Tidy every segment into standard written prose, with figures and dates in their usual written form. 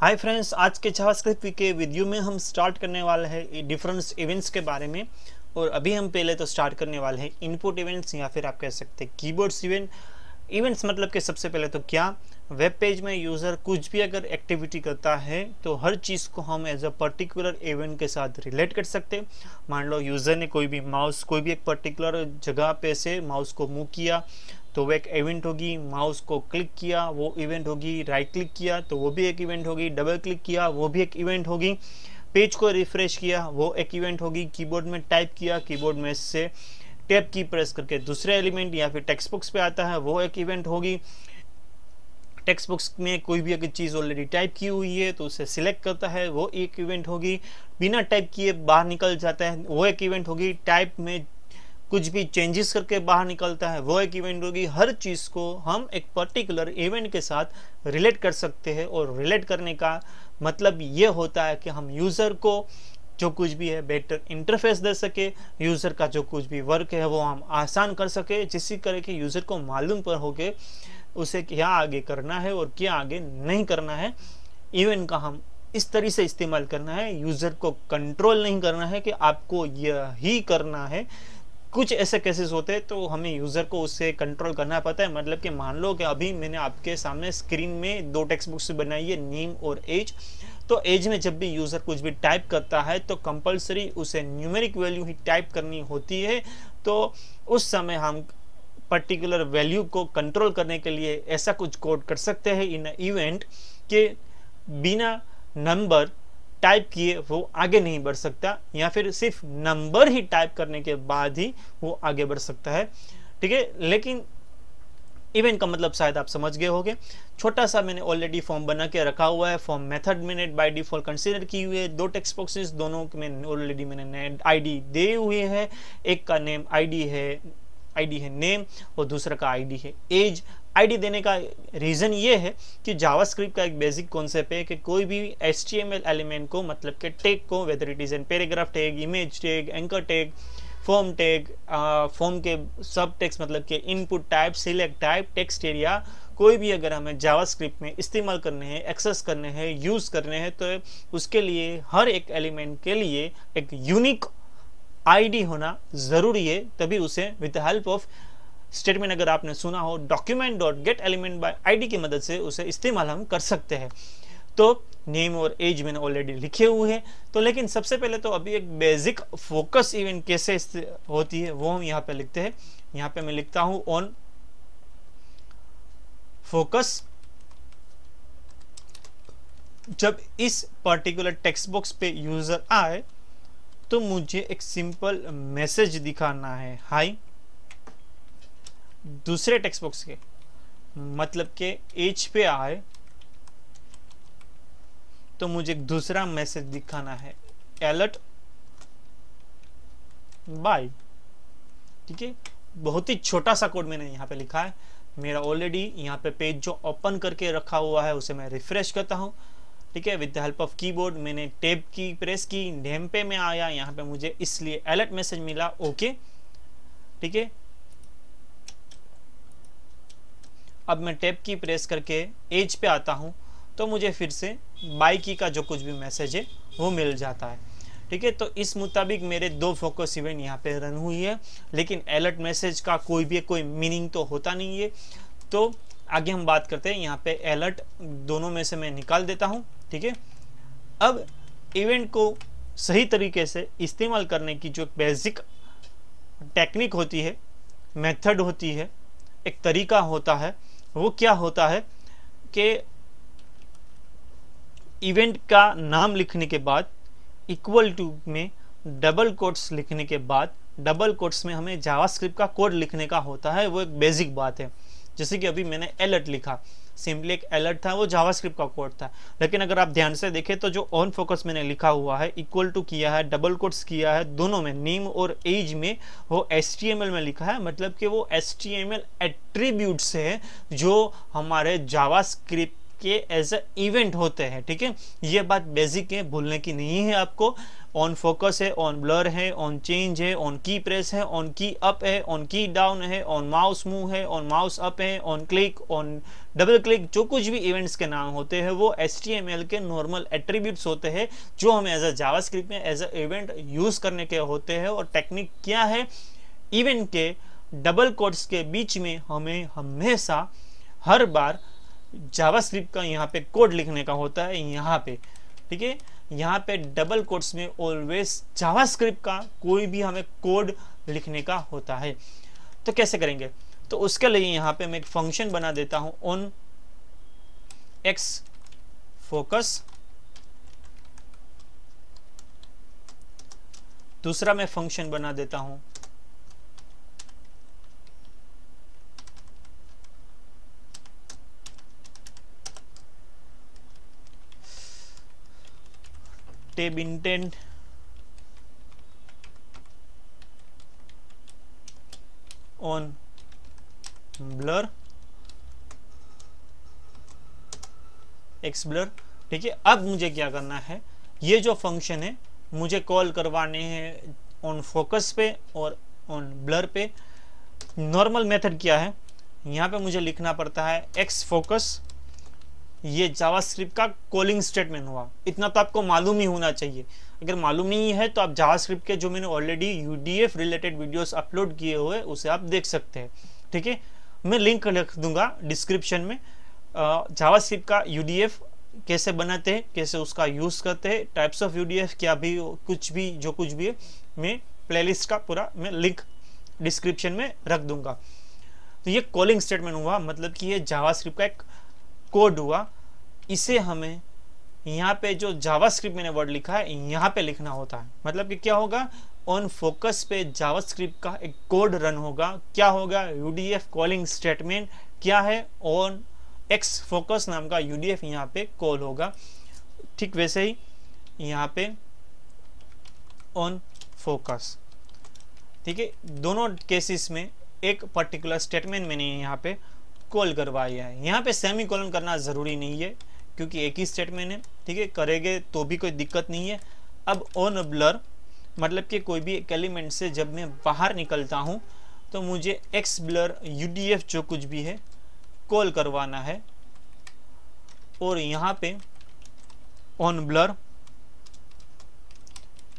Hi friends, आज के JavaScript के वीडियो में हम स्टार्ट करने वाले हैं डिफरेंट इवेंट्स के बारे में। और अभी हम पहले तो स्टार्ट करने वाले हैं इनपुट इवेंट्स या फिर आप कह सकते हैं कीबोर्ड्स इवेंट्स मतलब कि सबसे पहले तो क्या वेब पेज में यूज़र कुछ भी अगर एक्टिविटी करता है तो हर चीज़ को हम एज अ पर्टिकुलर इवेंट के साथ रिलेट कर सकते हैं। मान लो यूज़र ने कोई भी एक पर्टिकुलर जगह पे से माउस को मूव किया तो वो एक इवेंट होगी, माउस को क्लिक किया वो इवेंट होगी, राइट क्लिक किया तो वो भी एक इवेंट होगी, डबल क्लिक किया वो भी एक इवेंट होगी, पेज को रिफ्रेश किया वो एक इवेंट होगी, कीबोर्ड में टाइप किया, कीबोर्ड में से टैब की प्रेस करके दूसरे एलिमेंट या फिर टेक्स्ट बॉक्स पे आता है वो एक इवेंट होगी। टेक्स्ट बॉक्स में कोई भी अगर चीज़ ऑलरेडी टाइप की हुई है तो उसे सिलेक्ट करता है वो एक इवेंट होगी। बिना टाइप किए बाहर निकल जाता है वो एक इवेंट होगी। टाइप में कुछ भी चेंजेस करके बाहर निकलता है वो एक इवेंट होगी। हर चीज़ को हम एक पर्टिकुलर इवेंट के साथ रिलेट कर सकते हैं और रिलेट करने का मतलब ये होता है कि हम यूज़र को जो कुछ भी है बेटर इंटरफेस दे सके, यूज़र का जो कुछ भी वर्क है वो हम आसान कर सके, जिससे करे कि यूज़र को मालूम पर हो के उसे क्या आगे करना है और क्या आगे नहीं करना है। इवेंट का हम इस तरह से इस्तेमाल करना है, यूज़र को कंट्रोल नहीं करना है कि आपको यही करना है। कुछ ऐसे केसेस होते हैं तो हमें यूज़र को उससे कंट्रोल करना पड़ता है। मतलब कि मान लो कि अभी मैंने आपके सामने स्क्रीन में दो टेक्स्ट बुक्स बनाई है, नेम और एज। तो एज में जब भी यूज़र कुछ भी टाइप करता है तो कंपलसरी उसे न्यूमेरिक वैल्यू ही टाइप करनी होती है। तो उस समय हम पर्टिकुलर वैल्यू को कंट्रोल करने के लिए ऐसा कुछ कोड कर सकते हैं इन इवेंट के बिना नंबर टाइप किए वो आगे नहीं बढ़ सकता, या फिर सिर्फ नंबर ही टाइप करने के बाद ही वो आगे बढ़ सकता है। ठीक है, लेकिन इवेंट का मतलब शायद आप समझ गए होंगे। छोटा सा मैंने ऑलरेडी फॉर्म बना के रखा हुआ है। फॉर्म मेथड मैंने बाय डिफॉल्ट कंसीडर की हुई है। दो टेक्स्ट बॉक्सेस दोनों में ऑलरेडी मैंने आईडी दे हुए है। एक का नेम आईडी है नेम और दूसरा का आईडी है एज। आईडी देने का रीज़न ये है कि जावास्क्रिप्ट का एक बेसिक कॉन्सेप्ट है कि कोई भी HTML एलिमेंट को मतलब कि टैग को, whether it is an paragraph tag, image tag, anchor tag, form tag, form के सब टेक्स्ट मतलब कि input type, select type, text area, कोई भी अगर हमें जावास्क्रिप्ट में इस्तेमाल करने हैं, एक्सेस करने हैं, यूज़ करने हैं तो उसके लिए हर एक एलिमेंट के लिए एक यूनिक आईडी होना ज़रूरी है। तभी उसे विद हेल्प ऑफ स्टेटमेंट, अगर आपने सुना हो document dot gate element by ID की मदद से उसे इस्तेमाल हम कर सकते हैं। तो नेम और एज मैंने ऑलरेडी लिखे हुए हैं। तो लेकिन सबसे पहले तो अभी एक बेसिक फोकस इवेंट कैसे होती है वो हम यहाँ पे लिखते हैं। यहाँ पे मैं लिखता हूँ ऑन फोकस। जब इस पर्टिकुलर टेक्स्ट बॉक्स पे यूजर आए तो मुझे एक सिंपल मैसेज दिखाना है, हाय। दूसरे टेक्स्ट बॉक्स के मतलब के एज पे आए तो मुझे एक दूसरा मैसेज दिखाना है, अलर्ट बाय। ठीक है, बहुत ही छोटा सा कोड मैंने यहाँ पे लिखा है। मेरा ऑलरेडी यहाँ पे पेज जो ओपन करके रखा हुआ है उसे मैं रिफ्रेश करता हूँ। ठीक है, with the help of keyboard मैंने टैब की प्रेस की, नेम पे में आया, यहाँ पे मुझे इसलिए अलर्ट मैसेज मिला, ओके। ठीक है, अब मैं टैब की प्रेस करके एज पे आता हूँ तो मुझे फिर से बाय की का जो कुछ भी मैसेज है वो मिल जाता है। ठीक है, तो इस मुताबिक मेरे दो फोकस इवेंट यहाँ पे रन हुई है, लेकिन अलर्ट मैसेज का कोई मीनिंग तो होता नहीं है। तो आगे हम बात करते हैं। यहाँ पे अलर्ट दोनों में से मैं निकाल देता हूँ। ठीक है, अब इवेंट को सही तरीके से इस्तेमाल करने की जो बेसिक टेक्निक होती है, मेथड होती है, एक तरीका होता है, वो क्या होता है कि इवेंट का नाम लिखने के बाद इक्वल टू में डबल कोट्स लिखने के बाद डबल कोट्स में हमें जावास्क्रिप्ट का कोड लिखने का होता है। वो एक बेसिक बात है। जैसे कि अभी मैंने अलर्ट लिखा, सिंपली एक अलर्ट था, वो जावास्क्रिप्ट का कोड था। लेकिन अगर आप ध्यान से देखें तो जो ऑन फोकस मैंने लिखा हुआ है, इक्वल टू किया है, डबल कोट्स किया है, दोनों में नेम और एज में वो HTML में लिखा है। मतलब कि वो HTML एट्रीब्यूट्स है जो हमारे जावास्क्रिप्ट के एज अ इवेंट होते हैं। ठीक है, ये बात बेसिक है, भूलने की नहीं है आपको। ऑन फोकस है, ऑन ब्लर है, ऑन चेंज है, ऑन की प्रेस है, ऑन की अप है, ऑन की डाउन है, ऑन माउस मूव है, ऑन माउस अप है, on click, on double click, जो कुछ भी इवेंट्स के नाम होते हैं वो HTML के नॉर्मल एट्रीब्यूट्स होते हैं जो हमें एज अ जावास्क्रिप्ट में एज अ इवेंट यूज करने के होते हैं। और टेक्निक क्या है, इवेंट के डबल कोट्स के बीच में हमें हमेशा हर बार जावास्क्रिप्ट का यहाँ पे कोड लिखने का होता है यहाँ पे। ठीक है, यहाँ पे डबल कोट्स में ऑलवेज जावास्क्रिप्ट का कोई भी हमें कोड लिखने का होता है। तो कैसे करेंगे, तो उसके लिए यहाँ पे मैं एक फंक्शन बना देता हूँ ऑन एक्स फोकस। दूसरा मैं फंक्शन बना देता हूँ tab intent on blur x blur। ठीक है, अब मुझे क्या करना है, ये जो फंक्शन है मुझे कॉल करवाने हैं ऑन फोकस पे और ऑन ब्लर पे। नॉर्मल मेथड क्या है, यहाँ पे मुझे लिखना पड़ता है एक्स फोकस, ये जावास्क्रिप्ट का कॉलिंग स्टेटमेंट हुआ। इतना तो आपको मालूम ही होना चाहिए। अगर मालूम नहीं है तो आप जावास्क्रिप्ट के जो मैंने already UDF related videos upload किए हुए उसे आप देख सकते हैं। ठीक है, मैं लिंक लिख दूंगा डिस्क्रिप्शन में। जावास्क्रिप्ट का UDF कैसे बनाते हैं, कैसे उसका यूज करते हैं, टाइप्स ऑफ UDF क्या भी, कुछ भी जो कुछ भी है, मैं प्लेलिस्ट का पूरा मैं लिंक डिस्क्रिप्शन में रख दूंगा। तो ये कॉलिंग स्टेटमेंट हुआ, मतलब कि ये जावास्क्रिप्ट का एक कोड हुआ। इसे हमें यहाँ पे जो जावास्क्रिप्ट मैंने वर्ड लिखा है यहाँ पे लिखना होता है। मतलब कि क्या होगा, ऑन फोकस पे जावास्क्रिप्ट का एक कोड रन होगा। क्या होगा, UDF कॉलिंग स्टेटमेंट क्या है, ऑन एक्स फोकस नाम का UDF यहाँ पे कॉल होगा। ठीक वैसे ही यहाँ पे ऑन फोकस। ठीक है, दोनों केसेस में एक पर्टिकुलर स्टेटमेंट मैंने यहाँ पे कॉल करवाया है। यहाँ पे सेमीकोलन करना ज़रूरी नहीं है क्योंकि एक ही स्टेटमेंट है। ठीक है, करेंगे तो भी कोई दिक्कत नहीं है। अब ऑन ब्लर मतलब कि कोई भी एक एलिमेंट से जब मैं बाहर निकलता हूँ तो मुझे एक्स ब्लर UDF जो कुछ भी है कॉल करवाना है। और यहाँ पे on blur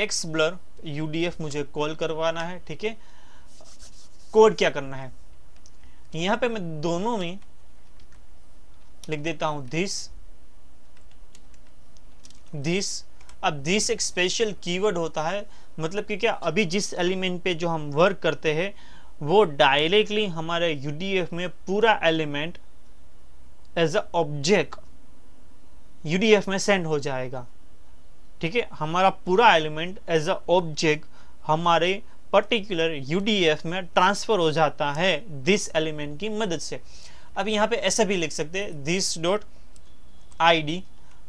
x blur UDF मुझे कॉल करवाना है। ठीक है, कोड क्या करना है, यहाँ पे मैं दोनों में लिख देता हूं दिस। अब दिस एक स्पेशल कीवर्ड होता है, मतलब कि क्या, अभी जिस एलिमेंट पे जो हम वर्क करते हैं वो डायरेक्टली हमारे UDF में पूरा element as a object UDF में सेंड हो जाएगा। ठीक है, हमारा पूरा एलिमेंट एज अ ऑब्जेक्ट हमारे पर्टिकुलर UDF में ट्रांसफर हो जाता है दिस एलिमेंट की मदद से। अब यहाँ पे ऐसा भी लिख सकते हैं दिस डॉट ID,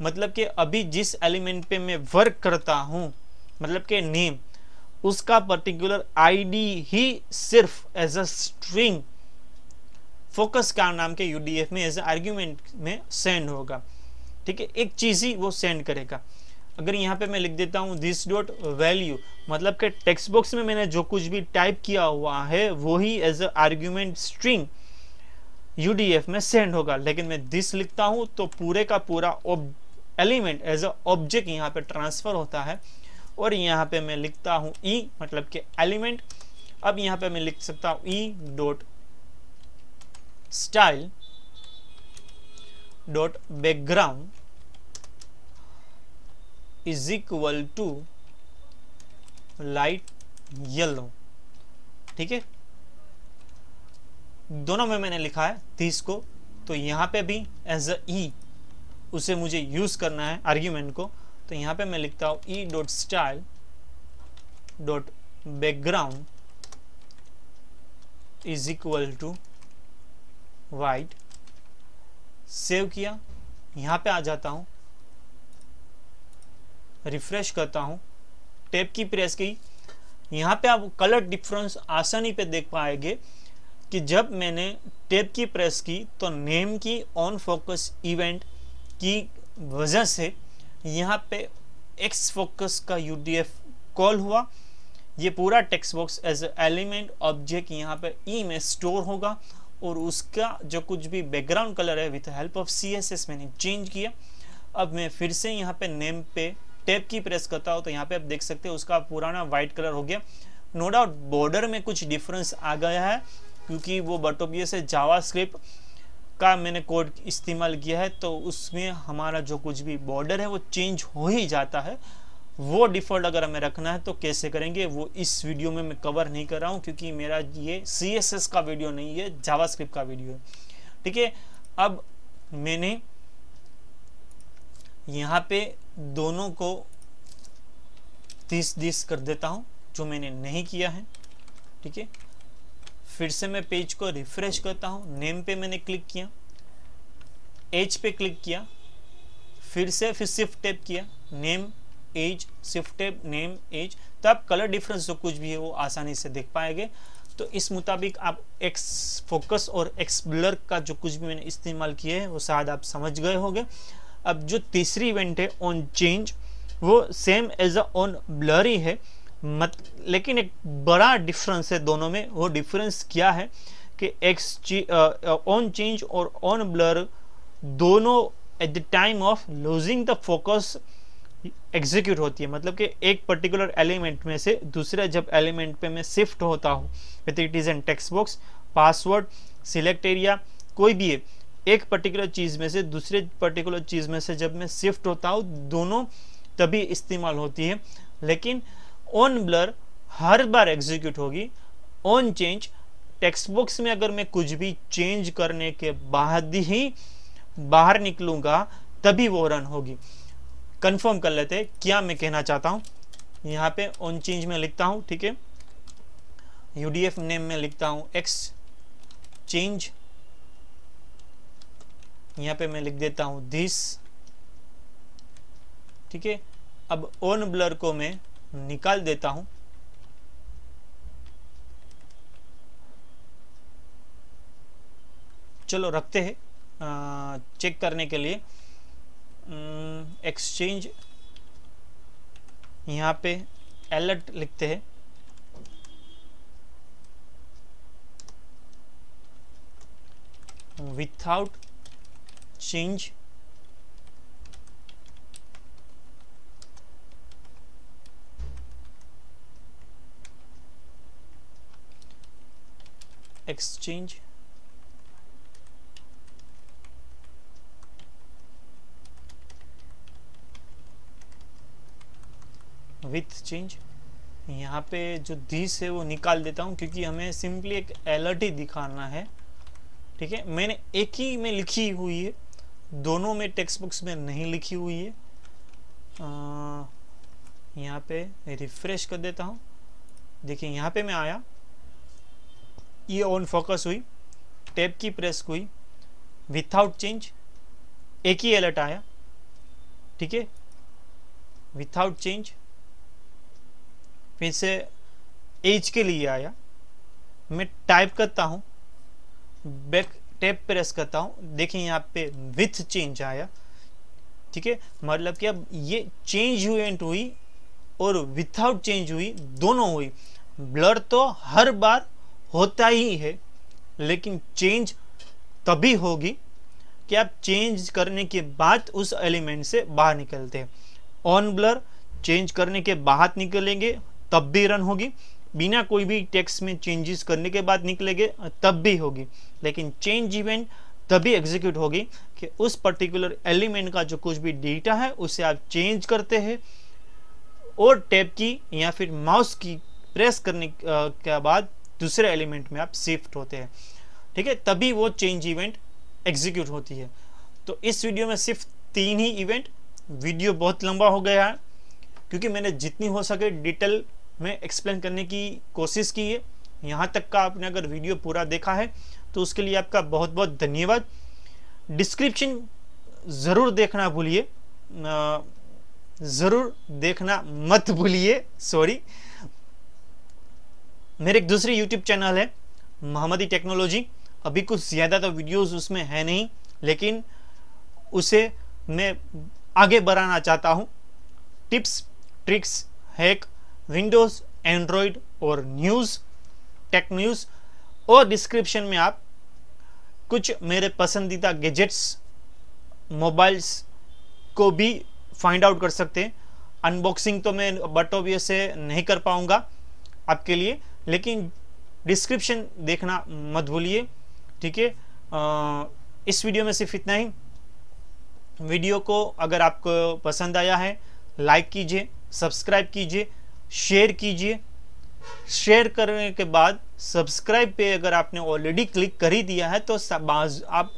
मतलब कि अभी जिस एलिमेंट पे मैं वर्क करता हूँ, मतलब कि नेम, उसका पर्टिकुलर ID ही सिर्फ एज अ स्ट्रिंग फोकस का नाम के UDF में एज अ आर्ग्यूमेंट में सेंड होगा। ठीक है, एक चीज ही वो सेंड करेगा। अगर यहाँ पे मैं लिख देता हूँ दिस डॉट वैल्यू, मतलब कि टेक्स्ट बॉक्स में मैंने जो कुछ भी टाइप किया हुआ है वो ही as a argument string UDF में सेंड होगा। लेकिन मैं दिस लिखता हूँ तो पूरे का पूरा एलिमेंट एज अ ऑब्जेक्ट यहाँ पे ट्रांसफर होता है। और यहाँ पे मैं लिखता हूँ E, मतलब कि एलिमेंट। अब यहाँ पे मैं लिख सकता हूँ E dot style dot background is equal to light yellow. ठीक है, दोनों में मैंने लिखा है दिस को, तो यहाँ पे भी एज अ E उसे मुझे यूज करना है आर्ग्यूमेंट को। तो यहाँ पे मैं लिखता हूँ E dot style dot background is equal to white. Save किया, यहाँ पे आ जाता हूँ, रिफ्रेश करता हूँ, टैब की प्रेस की। यहाँ पे आप कलर डिफरेंस आसानी पे देख पाएंगे कि जब मैंने टैब की प्रेस की तो नेम की ऑन फोकस इवेंट की वजह से यहाँ पे एक्स फोकस का यूडीएफ कॉल हुआ। ये पूरा text box as element object यहाँ पे ई में स्टोर होगा और उसका जो कुछ भी बैकग्राउंड कलर है विथ हेल्प ऑफ CSS मैंने चेंज किया। अब मैं फिर से यहाँ पे नेम पे टैब की प्रेस करता हूँ तो यहाँ पे आप देख सकते हैं उसका पुराना व्हाइट कलर हो गया। नो डाउट बॉर्डर में कुछ डिफरेंस आ गया है क्योंकि वो बटोबिया से जावास्क्रिप्ट का मैंने कोड इस्तेमाल किया है, तो उसमें हमारा जो कुछ भी बॉर्डर है वो चेंज हो ही जाता है। वो डिफ़ॉल्ट अगर हमें रखना है तो कैसे करेंगे वो इस वीडियो में मैं कवर नहीं कर रहा हूँ क्योंकि मेरा ये CSS का वीडियो नहीं है, जावास्क्रिप्ट का वीडियो है। ठीक है, अब मैंने यहाँ पे दोनों को 30 कर देता हूँ जो मैंने नहीं किया है। ठीक है, फिर से मैं पेज को रिफ्रेश करता हूँ। नेम पे मैंने क्लिक किया, एज पे क्लिक किया, फिर शिफ्ट टैब किया, name as, shift tab, name as, तो आप कलर डिफरेंस जो कुछ भी है वो आसानी से देख पाएंगे। तो इस मुताबिक आप एक्स फोकस और एक्स ब्लर का जो कुछ भी मैंने इस्तेमाल किया है वो शायद आप समझ गए होंगे। अब जो तीसरी इवेंट है ऑन चेंज वो same as a on blur ही है, लेकिन एक बड़ा डिफरेंस है दोनों में। वो डिफरेंस क्या है कि ऑन चेंज और ऑन ब्लर दोनों at the time of losing the focus execute होती है। मतलब कि एक पर्टिकुलर एलिमेंट में से दूसरे जब एलिमेंट पे मैं शिफ्ट होता हूँ, with it is an text box, password, select area, कोई भी है, एक पर्टिकुलर चीज़ में से दूसरे पर्टिकुलर चीज़ में से जब मैं शिफ्ट होता हूँ दोनों तभी इस्तेमाल होती है। लेकिन on blur her bar execute होगी। ऑन चेंज टेक्स्ट बॉक्स में अगर मैं कुछ भी चेंज करने के बाद ही बाहर निकलूंगा तभी वो रन होगी। कंफर्म कर लेते हैं क्या मैं कहना चाहता हूँ। यहाँ पे ऑन चेंज में लिखता हूँ, ठीक है, यूडीएफ नेम में लिखता हूँ एक्स चेंज, यहाँ पे मैं लिख देता हूँ दिस। ठीक है, अब ऑन ब्लर को मैं निकाल देता हूं। चलो रखते हैं चेक करने के लिए। एक्सचेंज, यहाँ पे अलर्ट लिखते हैं, without change exchange, with change. यहाँ पे जो दिस है वो निकाल देता हूँ क्योंकि हमें सिंपली एक अलर्ट ही दिखाना है। ठीक है, मैंने एक ही में लिखी हुई है, दोनों में टेक्स्ट बॉक्स में नहीं लिखी हुई है। यहाँ पे रिफ्रेश कर देता हूँ। देखिए यहाँ पे मैं आया, ये ऑन फोकस हुई, टैब की प्रेस हुई, विथआउट चेंज एक ही अलर्ट आया। ठीक है, विथआउट चेंज फिर से एज के लिए आया। मैं टाइप करता हूँ, बैक टैब प्रेस करता हूँ, देखिए यहाँ पे विथ चेंज आया। ठीक है, मतलब कि अब ये चेंज इवेंट हुई और विथआउट चेंज हुई, दोनों हुई। ब्लर तो हर बार होता ही है, लेकिन चेंज तभी होगी कि आप चेंज करने के बाद उस एलिमेंट से बाहर निकलते हैं। ऑन ब्लर चेंज करने के बाद निकलेंगे तब भी रन होगी, बिना कोई भी टेक्स्ट में चेंजेस करने के बाद निकलेंगे तब भी होगी, लेकिन चेंज इवेंट तभी एग्जीक्यूट होगी कि उस पर्टिकुलर एलिमेंट का जो कुछ भी डेटा है उसे आप चेंज करते हैं और टैब की या फिर माउस की प्रेस करने के बाद दूसरे एलिमेंट में आप शिफ्ट होते हैं। ठीक है, तभी वो चेंज इवेंट एग्जीक्यूट होती है। तो इस वीडियो में सिर्फ 3 ही इवेंट, वीडियो बहुत लंबा हो गया है क्योंकि मैंने जितनी हो सके डिटेल में एक्सप्लेन करने की कोशिश की है। यहाँ तक का आपने अगर वीडियो पूरा देखा है तो उसके लिए आपका बहुत बहुत धन्यवाद। डिस्क्रिप्शन ज़रूर देखना भूलिए, ज़रूर देखना मत भूलिए, सॉरी। मेरे एक दूसरी यूट्यूब चैनल है मोहम्मदी टेक्नोलॉजी, अभी कुछ ज़्यादा तो वीडियोस उसमें है नहीं, लेकिन उसे मैं आगे बढ़ाना चाहता हूँ। Tips, tricks, hack, Windows, Android और न्यूज़, टेक न्यूज़, और डिस्क्रिप्शन में आप कुछ मेरे पसंदीदा गैजेट्स, मोबाइल्स को भी फाइंड आउट कर सकते हैं। अनबॉक्सिंग तो मैं बट ऑब्वियस से नहीं कर पाऊंगा आपके लिए, लेकिन डिस्क्रिप्शन देखना मत भूलिए, ठीक है। इस वीडियो में सिर्फ इतना ही। वीडियो को अगर आपको पसंद आया है लाइक कीजिए, सब्सक्राइब कीजिए, शेयर कीजिए। शेयर करने के बाद सब्सक्राइब पे अगर आपने ऑलरेडी क्लिक कर ही दिया है तो आप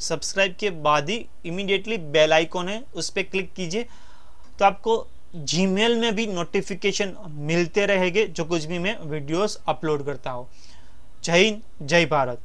सब्सक्राइब के बाद ही इमीडिएटली बेल आइकॉन है उस पर क्लिक कीजिए, तो आपको जीमेल में भी नोटिफिकेशन मिलते रहेंगे जो कुछ भी मैं वीडियोस अपलोड करता हूँ। जय हिंद, जय भारत।